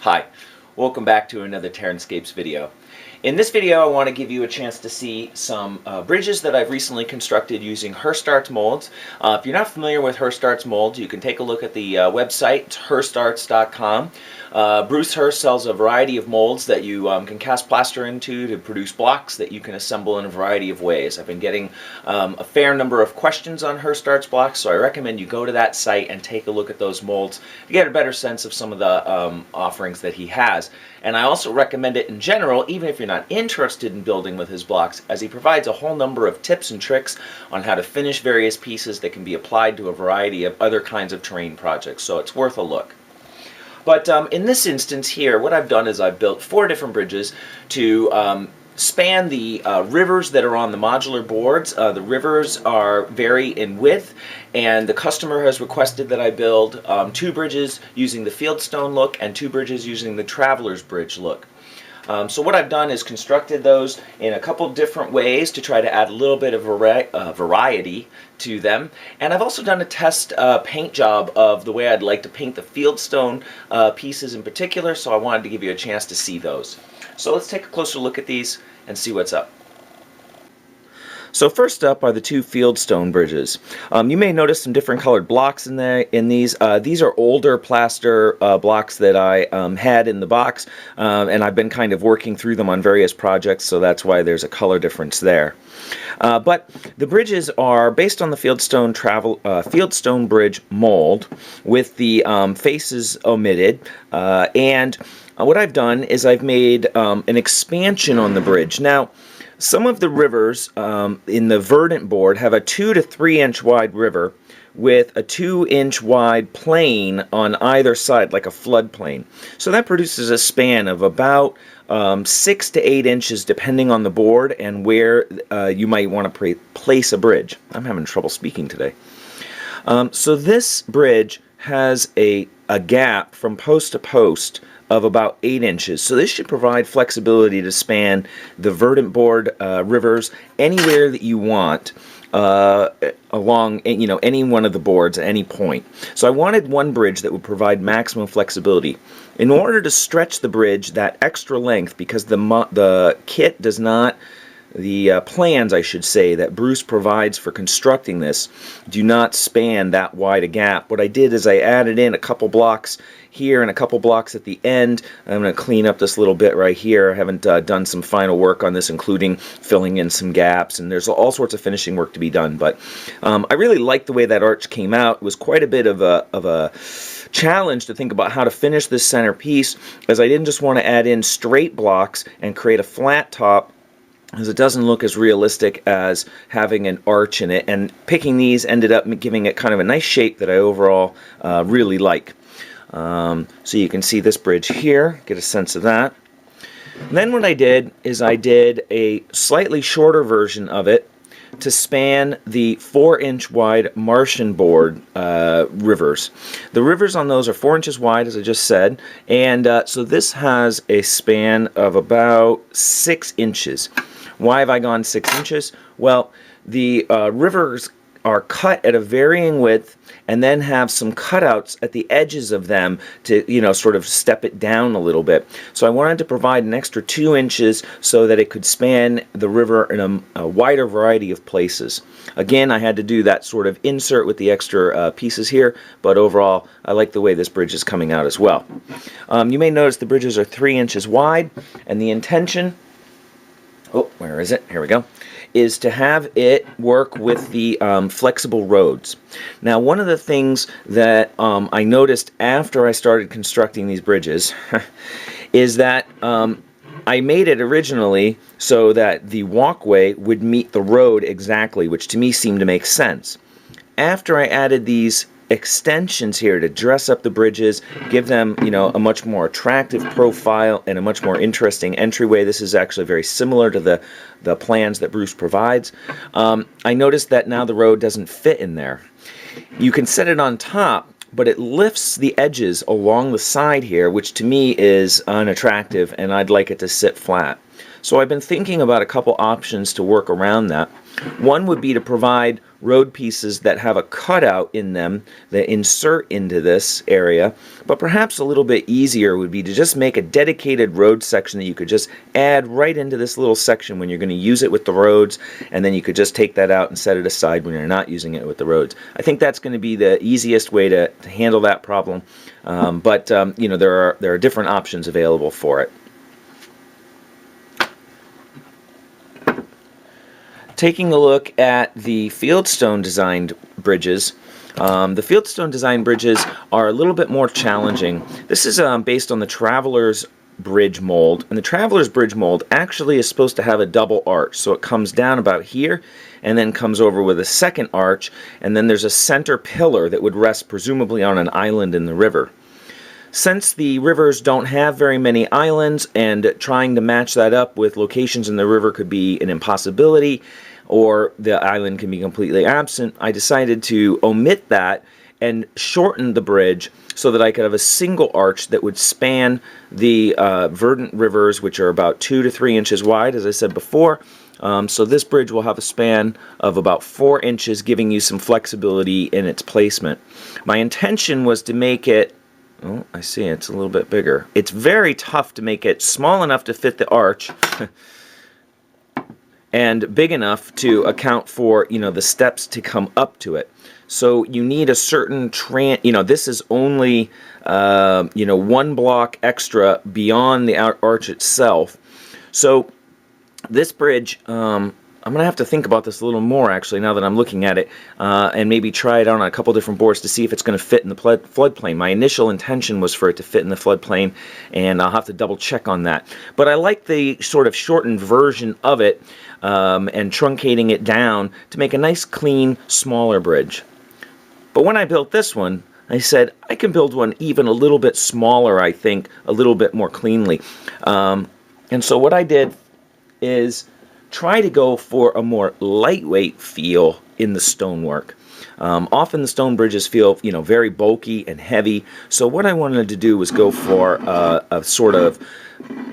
Hi, welcome back to another TerranScapes video. In this video I want to give you a chance to see some bridges that I've recently constructed using Hirst molds. If you're not familiar with Hirst molds, you can take a look at the website. It's hirstarts.com. Bruce Hirst sells a variety of molds that you can cast plaster into to produce blocks that you can assemble in a variety of ways. I've been getting a fair number of questions on Hirst blocks, so I recommend you go to that site and take a look at those molds to get a better sense of some of the offerings that he has. And I also recommend it in general, even if you're not interested in building with his blocks, as he provides a whole number of tips and tricks on how to finish various pieces that can be applied to a variety of other kinds of terrain projects, so it's worth a look. But in this instance here, what I've done is I've built 4 different bridges to span the rivers that are on the modular boards. The rivers vary in width, and the customer has requested that I build 2 bridges using the Fieldstone look and 2 bridges using the Traveler's Bridge look. So what I've done is constructed those in a couple different ways to try to add a little bit of variety to them. And I've also done a test paint job of the way I'd like to paint the Fieldstone pieces in particular, so I wanted to give you a chance to see those. So let's take a closer look at these and see what's up. So first up are the 2 Fieldstone bridges. You may notice some different colored blocks in these. These are older plaster blocks that I had in the box, and I've been kind of working through them on various projects, so that's why there's a color difference there. But the bridges are based on the Fieldstone bridge mold with the faces omitted, and what I've done is I've made an expansion on the bridge. Now, some of the rivers in the verdant board have a 2 to 3 inch wide river with a 2 inch wide plane on either side, like a flood plain. So that produces a span of about 6 to 8 inches depending on the board and where you might want to place a bridge. I'm having trouble speaking today. So this bridge has a gap from post to post of about 8 inches. So this should provide flexibility to span the verdant board rivers anywhere that you want along any one of the boards at any point. So I wanted one bridge that would provide maximum flexibility. In order to stretch the bridge that extra length, because the kit does not, the plans, I should say, that Bruce provides for constructing this do not span that wide a gap. What I did is I added in a couple blocks here and a couple blocks at the end. I'm going to clean up this little bit right here. I haven't done some final work on this, including filling in some gaps, and there's all sorts of finishing work to be done. But I really liked the way that arch came out. It was quite a bit of a challenge to think about how to finish this center piece, as I didn't just want to add in straight blocks and create a flat top, as it doesn't look as realistic as having an arch in it, and picking these ended up giving it kind of a nice shape that I overall really like. So you can see this bridge here, get a sense of that. And then what I did is I did a slightly shorter version of it to span the 4 inch wide Martian board rivers. The rivers on those are 4 inches wide, as I just said, and so this has a span of about 6 inches. Why have I gone 6 inches? Well, the rivers are cut at a varying width and then have some cutouts at the edges of them to, sort of step it down a little bit. So I wanted to provide an extra 2 inches so that it could span the river in a wider variety of places. Again, I had to do that sort of insert with the extra pieces here, but overall, I like the way this bridge is coming out as well. You may notice the bridges are 3 inches wide, and the intention, where is it? Here we go. Is to have it work with the flexible roads. Now, one of the things that I noticed after I started constructing these bridges is that I made it originally so that the walkway would meet the road exactly, which to me seemed to make sense. After I added these extensions here to dress up the bridges, give them, a much more attractive profile and a much more interesting entryway. This is actually very similar to the plans that Bruce provides. I noticed that now the road doesn't fit in there. You can set it on top, but it lifts the edges along the side here, which to me is unattractive, and I'd like it to sit flat. So I've been thinking about a couple options to work around that. One would be to provide road pieces that have a cutout in them that insert into this area, but perhaps a little bit easier would be to just make a dedicated road section that you could just add right into this little section when you're going to use it with the roads, and then you could just take that out and set it aside when you're not using it with the roads. I think that's going to be the easiest way to handle that problem, but you know, there are different options available for it. Taking a look at the Fieldstone designed bridges, the Fieldstone design bridges are a little bit more challenging. This is based on the Traveler's Bridge mold, and the Traveler's Bridge mold actually is supposed to have a double arch, so it comes down about here and then comes over with a second arch, and then there's a center pillar that would rest presumably on an island in the river. Since the rivers don't have very many islands, and trying to match that up with locations in the river could be an impossibility, or the island can be completely absent, I decided to omit that and shorten the bridge so that I could have a single arch that would span the verdant rivers, which are about 2 to 3 inches wide, as I said before. So this bridge will have a span of about 4 inches, giving you some flexibility in its placement. My intention was to make it, oh, I see it's a little bit bigger. It's very tough to make it small enough to fit the arch and big enough to account for, you know, the steps to come up to it. So you need a certain this is only you know, 1 block extra beyond the arch itself. So this bridge, I'm going to have to think about this a little more, actually, now that I'm looking at it, and maybe try it on a couple different boards to see if it's going to fit in the floodplain. My initial intention was for it to fit in the floodplain, and I'll have to double check on that. But I like the sort of shortened version of it, and truncating it down to make a nice, clean, smaller bridge. But when I built this one, I said, I can build one even a little bit smaller, I think, a little bit more cleanly. And so what I did is try to go for a more lightweight feel in the stonework. Often the stone bridges feel, you know, very bulky and heavy, so what I wanted to do was go for a sort of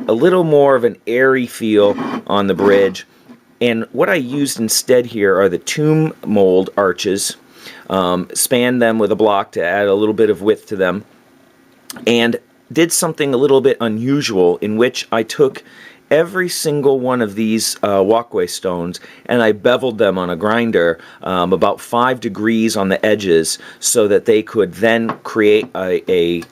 a little more of an airy feel on the bridge. And what I used instead here are the tomb mold arches, spanned them with a block to add a little bit of width to them, and did something a little bit unusual in which I took every single one of these walkway stones and I beveled them on a grinder about 5 degrees on the edges so that they could then create a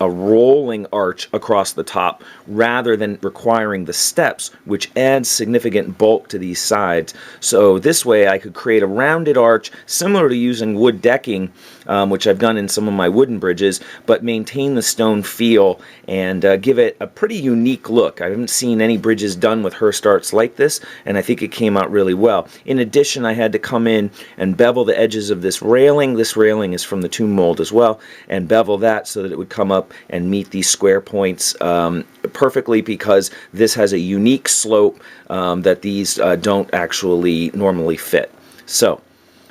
rolling arch across the top rather than requiring the steps, which adds significant bulk to these sides. So this way I could create a rounded arch similar to using wood decking, which I've done in some of my wooden bridges, but maintain the stone feel and give it a pretty unique look. I haven't seen any bridges done with Hirst arts like this, and I think it came out really well. In addition, I had to come in and bevel the edges of this railing. This railing is from the tomb mold as well, and bevel that so that it would come up and meet these square points perfectly, because this has a unique slope that these don't actually normally fit. So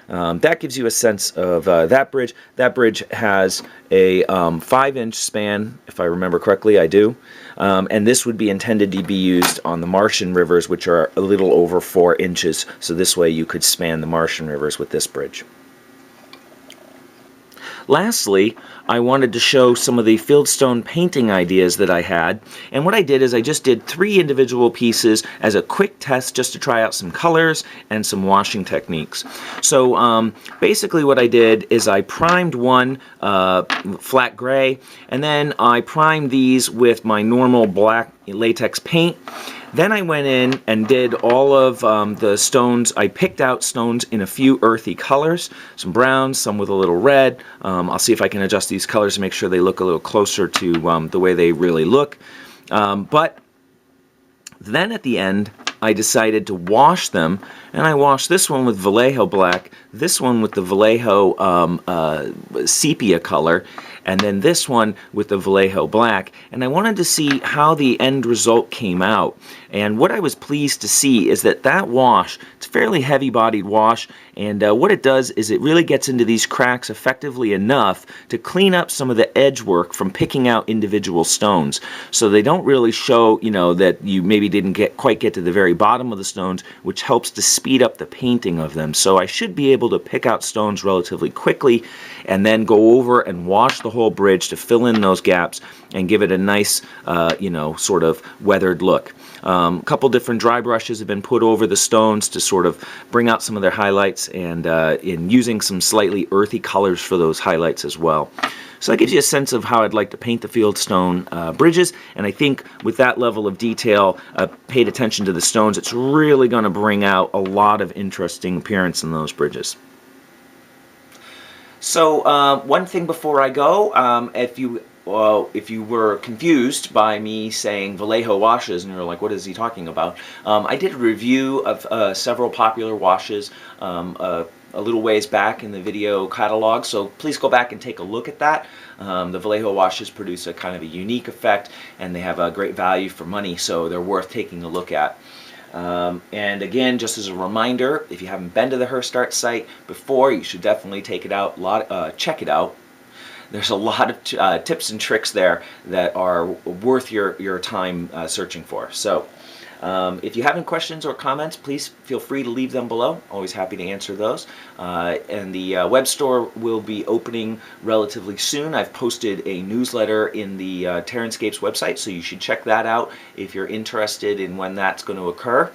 that gives you a sense of that bridge. That bridge has a 5-inch span, if I remember correctly. I do. And this would be intended to be used on the Martian rivers, which are a little over 4 inches. So this way you could span the Martian rivers with this bridge. Lastly, I wanted to show some of the Fieldstone painting ideas that I had, and what I did is I just did 3 individual pieces as a quick test just to try out some colors and some washing techniques. So basically what I did is I primed one flat gray, and then I primed these with my normal black latex paint. Then I went in and did all of the stones. I picked out stones in a few earthy colors, some browns, some with a little red. I'll see if I can adjust these colors to make sure they look a little closer to the way they really look. But then at the end, I decided to wash them, and I washed this one with Vallejo black, this one with the Vallejo sepia color, and then this one with the Vallejo black, and I wanted to see how the end result came out. And what I was pleased to see is that that wash, it's a fairly heavy-bodied wash, And what it does is it really gets into these cracks effectively enough to clean up some of the edge work from picking out individual stones. So they don't really show, you know, that you maybe didn't quite get to the very bottom of the stones, which helps to speed up the painting of them. So I should be able to pick out stones relatively quickly and then go over and wash the whole bridge to fill in those gaps and give it a nice, you know, sort of weathered look. A couple different dry brushes have been put over the stones to sort of bring out some of their highlights, and in using some slightly earthy colors for those highlights as well. So that gives you a sense of how I'd like to paint the Fieldstone bridges, and I think with that level of detail, paid attention to the stones, it's really going to bring out a lot of interesting appearance in those bridges. So one thing before I go, if you were confused by me saying Vallejo washes and you're like, what is he talking about? I did a review of several popular washes a little ways back in the video catalog, so please go back and take a look at that. The Vallejo washes produce a kind of a unique effect, and they have a great value for money, so they're worth taking a look at. And again, just as a reminder, if you haven't been to the Hirst site before, you should definitely take it out, check it out. There's a lot of tips and tricks there that are worth your time searching for. So if you have any questions or comments, please feel free to leave them below. Always happy to answer those. And the web store will be opening relatively soon. I've posted a newsletter in the TerranScapes website, so you should check that out if you're interested in when that's going to occur.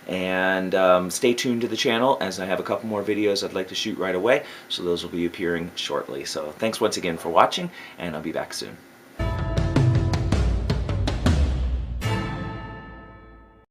And stay tuned to the channel, as I have a couple more videos I'd like to shoot right away, so those will be appearing shortly. So thanks once again for watching, and I'll be back soon.